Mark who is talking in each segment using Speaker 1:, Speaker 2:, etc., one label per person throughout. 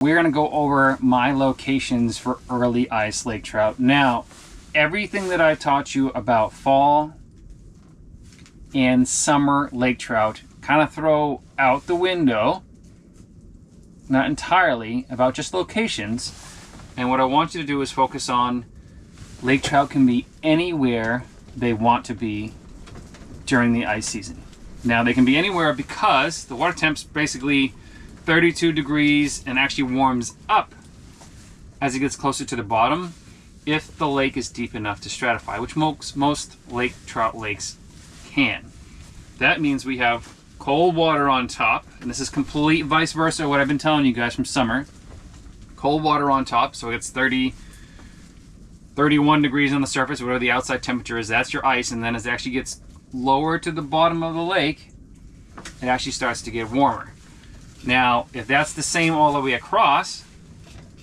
Speaker 1: We're gonna go over my locations for early ice lake trout. Now, everything that I taught you about fall and summer lake trout kind of throw out the window, not entirely, about just locations. And what I want you to do is focus on lake trout can be anywhere they want to be during the ice season. Now they can be anywhere because the water temp's basically 32 degrees and actually warms up as it gets closer to the bottom if the lake is deep enough to stratify, which most lake trout lakes can. That means we have cold water on top, and this is complete vice versa what I've been telling you guys from summer. Cold water on top, so it's 30, 31 degrees on the surface, whatever the outside temperature is, that's your ice, and then as it actually gets lower to the bottom of the lake, it actually starts to get warmer. Now, if that's the same all the way across,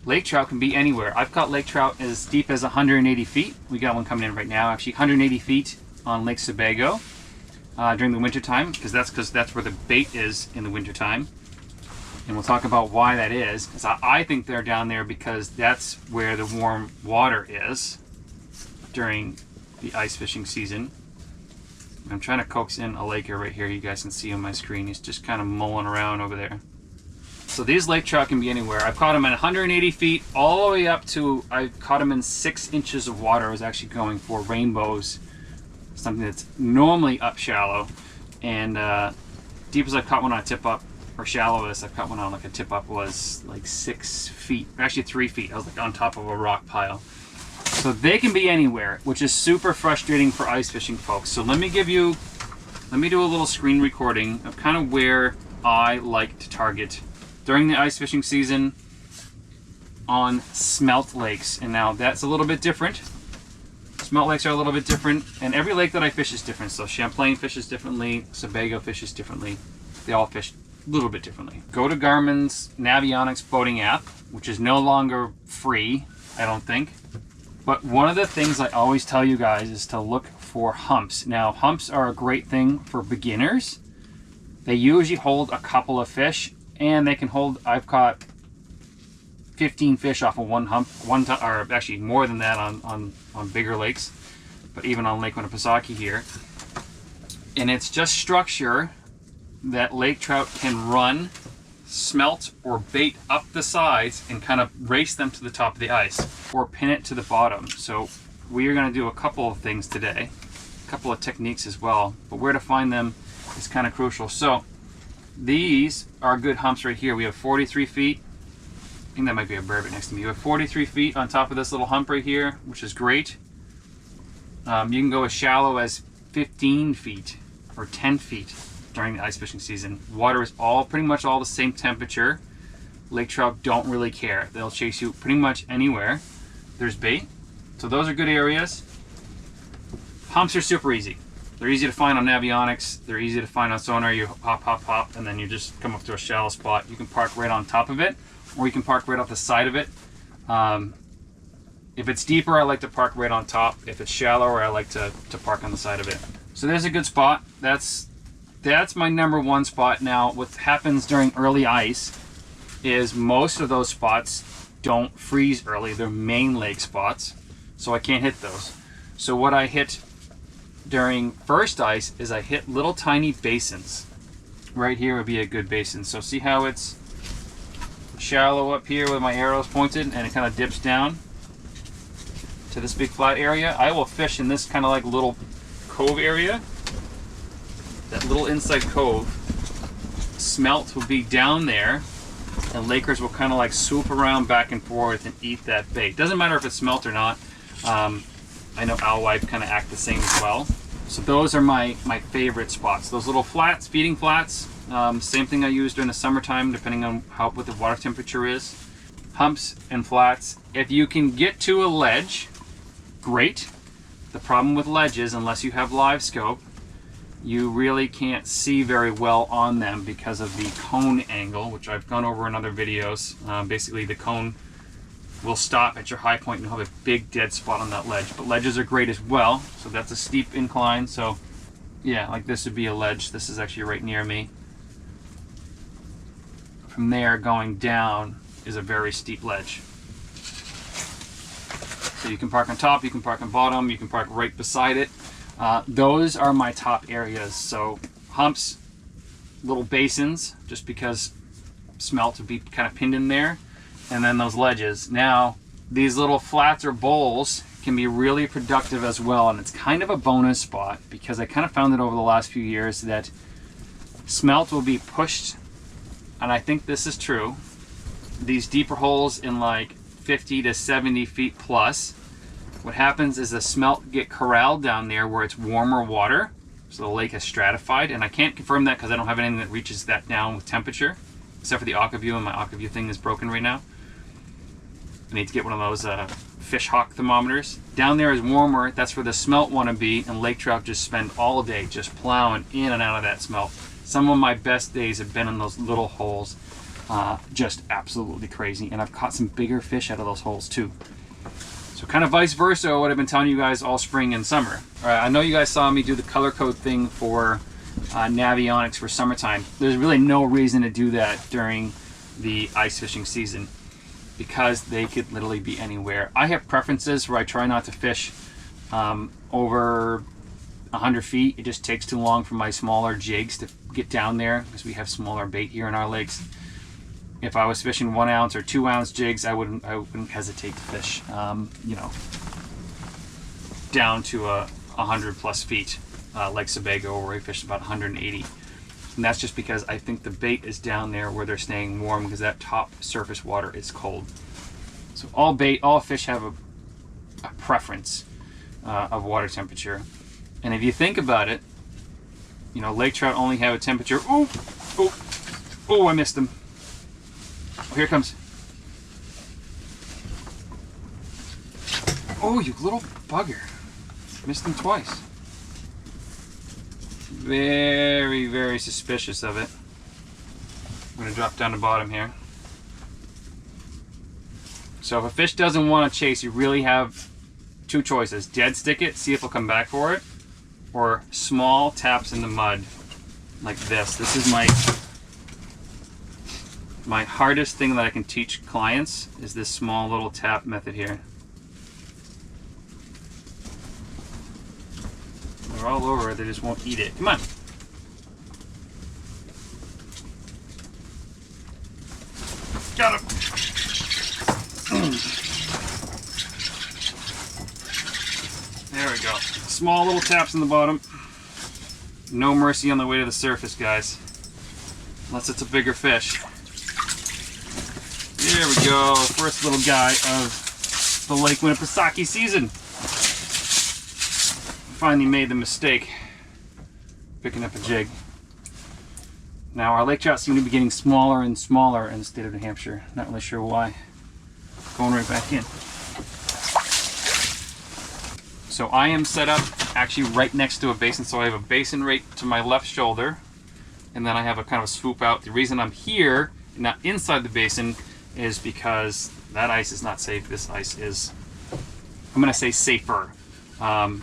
Speaker 1: lake trout can be anywhere. I've caught lake trout as deep as 180 feet. We got one coming in right now, actually 180 feet on Lake Sebago during the winter time, because that's where the bait is in the winter time. And we'll talk about why that is, because I think they're down there because that's where the warm water is during the ice fishing season. I'm trying to coax in a laker right here. You guys can see on my screen. He's just kind of mulling around over there. So these lake trout can be anywhere. I've caught them at 180 feet all the way up to, I caught them in 6 inches of water. I was actually going for rainbows, something that's normally up shallow. And deep as I've caught one on a tip up, or shallowest I've caught one on like a tip up was like 6 feet, actually 3 feet. I was like on top of a rock pile. So they can be anywhere, which is super frustrating for ice fishing folks. So let me do a little screen recording of kind of where I like to target during the ice fishing season on smelt lakes. And now that's a little bit different. Smelt lakes are a little bit different, and every lake that I fish is different. So Champlain fishes differently, Sebago fishes differently. They all fish a little bit differently. Go to Garmin's Navionics boating app, which is no longer free, I don't think. But one of the things I always tell you guys is to look for humps. Now, humps are a great thing for beginners. They usually hold a couple of fish, and they can hold, I've caught 15 fish off of one hump, or actually more than that on bigger lakes, but even on Lake Winnipesaukee here. And it's just structure that lake trout can run, smelt, or bait up the sides and kind of race them to the top of the ice or pin it to the bottom. So we are going to do a couple of things today, a couple of techniques as well, but where to find them is kind of crucial. So these are good humps right here. We have 43 feet. I think that might be a burbot next to me. You have 43 feet on top of this little hump right here, which is great. You can go as shallow as 15 feet or 10 feet during the ice fishing season. Water is pretty much all the same temperature. Lake trout don't really care. They'll chase you pretty much anywhere there's bait. So those are good areas. Humps are super easy. They're easy to find on Navionics. They're easy to find on sonar. You hop, hop, hop, and then you just come up to a shallow spot. You can park right on top of it, or you can park right off the side of it. If it's deeper, I like to park right on top. If it's shallower, I like to park on the side of it. So there's a good spot. That's my number one spot. Now, what happens during early ice is most of those spots don't freeze early. They're main lake spots, so I can't hit those. So what I hit during first ice is I hit little tiny basins. Right here would be a good basin. So see how it's shallow up here with my arrows pointed, and it kind of dips down to this big flat area? I will fish in this kind of like little cove area. That little inside cove. Smelt will be down there, and lakers will kind of like swoop around back and forth and eat that bait. Doesn't matter if it's smelt or not. I know alewife kind of act the same as well. So those are my favorite spots. Those little flats, feeding flats, same thing I use during the summertime, depending on what the water temperature is. Humps and flats. If you can get to a ledge, great. The problem with ledges, unless you have live scope, you really can't see very well on them because of the cone angle, which I've gone over in other videos. Basically, the cone will stop at your high point and you'll have a big dead spot on that ledge. But ledges are great as well. So that's a steep incline. So yeah, like this would be a ledge. This is actually right near me. From there, going down, is a very steep ledge. So you can park on top, you can park on bottom, you can park right beside it. Those are my top areas. So humps, little basins, just because smelt would be kind of pinned in there, and then those ledges. Now, these little flats or bowls can be really productive as well, and it's kind of a bonus spot because I kind of found it over the last few years that smelt will be pushed, and I think this is true, these deeper holes in like 50 to 70 feet plus. What happens is the smelt get corralled down there where it's warmer water, so the lake is stratified, and I can't confirm that because I don't have anything that reaches that down with temperature, except for the AquaView, and my AquaView thing is broken right now. I need to get one of those fish hawk thermometers. Down there is warmer, that's where the smelt want to be, and lake trout just spend all day just plowing in and out of that smelt. Some of my best days have been in those little holes, just absolutely crazy, and I've caught some bigger fish out of those holes too. So kind of vice versa what I've been telling you guys all spring and summer. All right, I know you guys saw me do the color code thing for Navionics for summertime. There's really no reason to do that during the ice fishing season because they could literally be anywhere. I have preferences where I try not to fish over 100 feet. It just takes too long for my smaller jigs to get down there because we have smaller bait here in our lakes. If I was fishing 1 ounce or 2 ounce jigs, I wouldn't hesitate to fish, you know, down to 100 plus feet, like Sebago, where we fished about 180. And that's just because I think the bait is down there where they're staying warm because that top surface water is cold. So all fish have a preference of water temperature. And if you think about it, you know, lake trout only have a temperature, I missed him. Oh, here it comes. Oh, you little bugger. Missed him twice. Very, very suspicious of it. I'm going to drop down the bottom here. So if a fish doesn't want to chase, you really have two choices. Dead stick it, see if it'll come back for it, or small taps in the mud like this. This is my hardest thing that I can teach clients is this small little tap method here. They're all over it, they just won't eat it. Come on. Got him. There we go. Small little taps in the bottom. No mercy on the way to the surface, guys. Unless it's a bigger fish. There we go, first little guy of the Lake Winnipesaukee season. Finally made the mistake picking up a jig. Now our lake trout seem to be getting smaller and smaller in the state of New Hampshire. Not really sure why. Going right back in. So I am set up actually right next to a basin. So I have a basin right to my left shoulder, and then I have a kind of a swoop out. The reason I'm here, not inside the basin, is because that ice is not safe. This ice is, I'm going to say, safer. And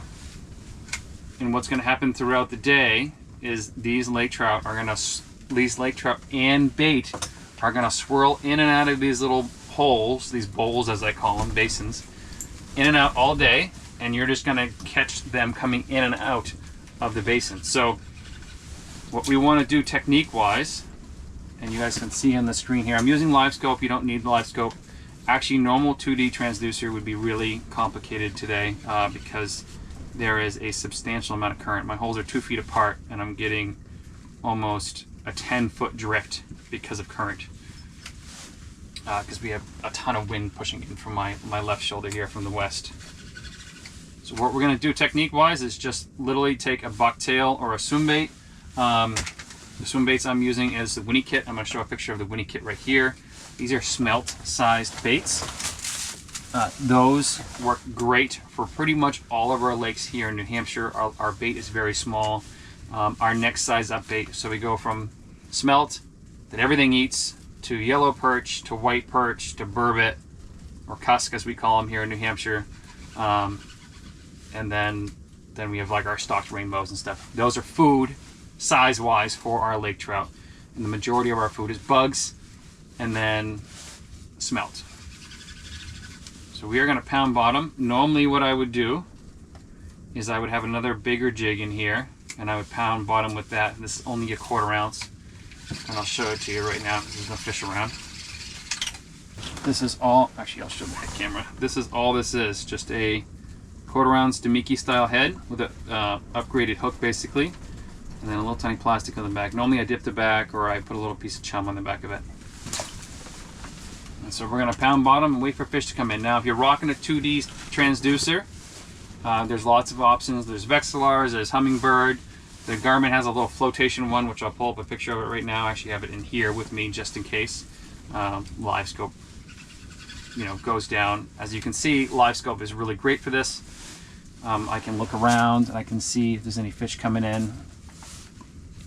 Speaker 1: what's going to happen throughout the day is these lake trout and bait are going to swirl in and out of these little holes, these bowls as I call them, basins, in and out all day, and you're just going to catch them coming in and out of the basin. So what we want to do technique wise, and you guys can see on the screen here, I'm using live scope. You don't need the live scope. Actually, normal 2D transducer would be really complicated today because there is a substantial amount of current. My holes are 2 feet apart, and I'm getting almost a 10-foot drift because of current. Because we have a ton of wind pushing in from my left shoulder here from the west. So what we're going to do technique-wise is just literally take a bucktail or a swim bait. The swim baits I'm using is the Winnie kit. I'm going to show a picture of the Winnie kit right here. These are smelt-sized baits. Those work great for pretty much all of our lakes here in New Hampshire. Our bait is very small. Our next size up bait, so we go from smelt that everything eats to yellow perch to white perch to burbot, or cusk as we call them here in New Hampshire. And then we have like our stocked rainbows and stuff. Those are food size-wise for our lake trout. And the majority of our food is bugs, and then smelt. So we are going to pound bottom. Normally what I would do is I would have another bigger jig in here, and I would pound bottom with that. This is only a 1/4 ounce, and I'll show it to you right now because there's no fish around. This is all, actually I'll show the head camera. This is all this is, just a 1/4 ounce Damiki style head with a upgraded hook basically, and then a little tiny plastic on the back. Normally I dip the back or I put a little piece of chum on the back of it. And so we're gonna pound bottom and wait for fish to come in. Now if you're rocking a 2D transducer, there's lots of options. There's Vexilars, there's Hummingbird. The Garmin has a little flotation one, which I'll pull up a picture of it right now. I actually have it in here with me just in case. Live scope, you know, goes down. As you can see, live scope is really great for this. I can look around and I can see if there's any fish coming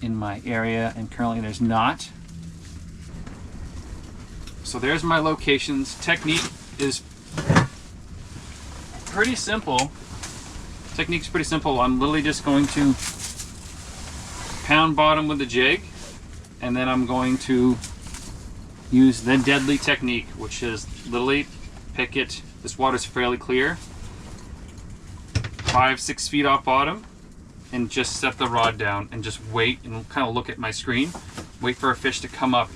Speaker 1: in my area, and currently there's not. So there's my locations. Technique is pretty simple. Technique's pretty simple. I'm literally just going to pound bottom with the jig, and then I'm going to use the deadly technique, which is literally pick it. This water's fairly clear. 5-6 feet off bottom, and just set the rod down and just wait and kind of look at my screen. Wait for a fish to come up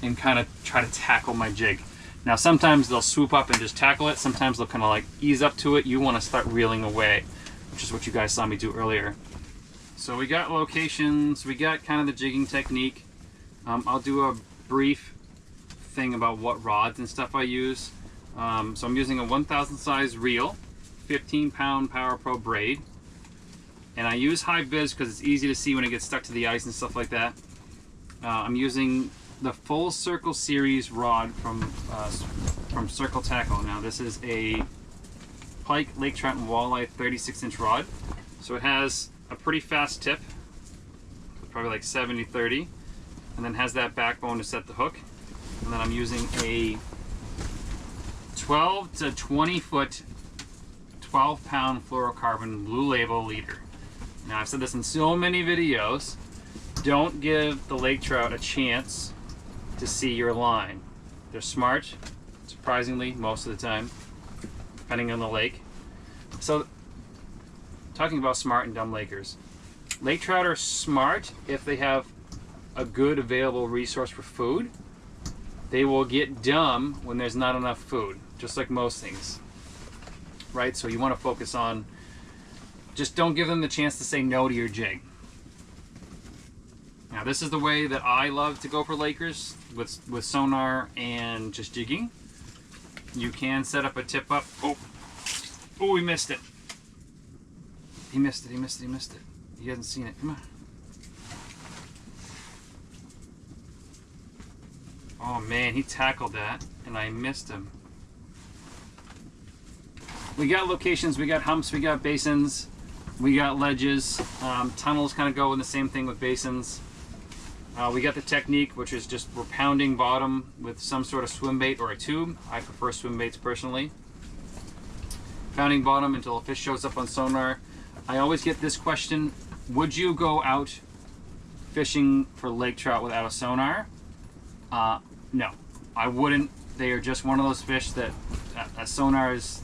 Speaker 1: and kind of try to tackle my jig. Now sometimes they'll swoop up and just tackle it. Sometimes they'll kind of like ease up to it. You want to start reeling away, which is what you guys saw me do earlier. So we got locations, we got kind of the jigging technique. I'll do a brief thing about what rods and stuff I use. So I'm using a 1,000 size reel, 15-pound Power Pro braid, and I use high vis because it's easy to see when it gets stuck to the ice and stuff like that. I'm using the Full Circle series rod from Circle Tackle. Now this is a pike, lake trout, and walleye 36-inch rod. So it has a pretty fast tip, probably like 70-30, and then has that backbone to set the hook. And then I'm using a 12 to 20 foot, 12-pound fluorocarbon Blue Label leader. Now I've said this in so many videos, don't give the lake trout a chance to see your line. They're smart, surprisingly, most of the time, depending on the lake. So, talking about smart and dumb lakers. Lake trout are smart if they have a good available resource for food. They will get dumb when there's not enough food, just like most things. Right? So you want to focus on, just don't give them the chance to say no to your jig. Now this is the way that I love to go for lakers, with sonar and just jigging. You can set up a tip up. Oh, he missed it. He missed it, he missed it, he missed it. He hasn't seen it. Come on. Oh man, he tackled that and I missed him. We got locations, we got humps, we got basins, we got ledges. Tunnels kind of go in the same thing with basins. We got the technique, which is just we're pounding bottom with some sort of swim bait or a tube. I prefer swim baits personally. Pounding bottom until a fish shows up on sonar. I always get this question, would you go out fishing for lake trout without a sonar? No, I wouldn't. They are just one of those fish that a sonar is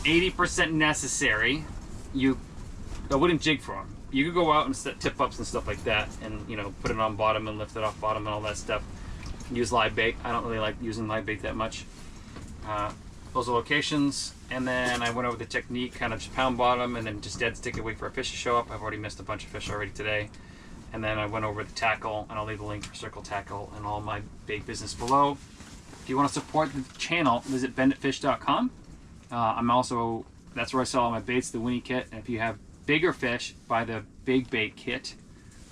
Speaker 1: 80% necessary. I wouldn't jig for them. You could go out and set tip ups and stuff like that, and you know, put it on bottom and lift it off bottom and all that stuff. Use live bait. I don't really like using live bait that much. Those are locations, and then I went over the technique, kind of just pound bottom and then just dead stick it, wait for a fish to show up. I've already missed a bunch of fish already today. And then I went over the tackle, and I'll leave the link for Circle Tackle and all my bait business below. If you want to support the channel, visit benditfish.com. I'm also, that's where I sell all my baits, the Winnie kit. And if you have bigger fish, buy the Big Bait kit,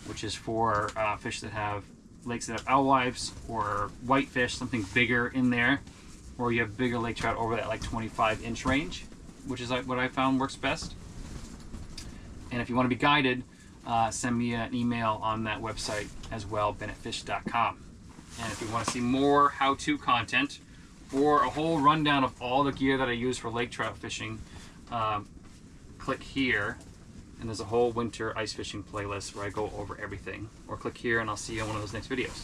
Speaker 1: which is for fish that have lakes that have alewives or whitefish, something bigger in there, or you have bigger lake trout over that like 25-inch range, which is like what I found works best. And if you want to be guided, send me an email on that website as well, bennetfish.com. And if you want to see more how-to content or a whole rundown of all the gear that I use for lake trout fishing, click here, and there's a whole winter ice fishing playlist where I go over everything. Or click here and I'll see you on one of those next videos.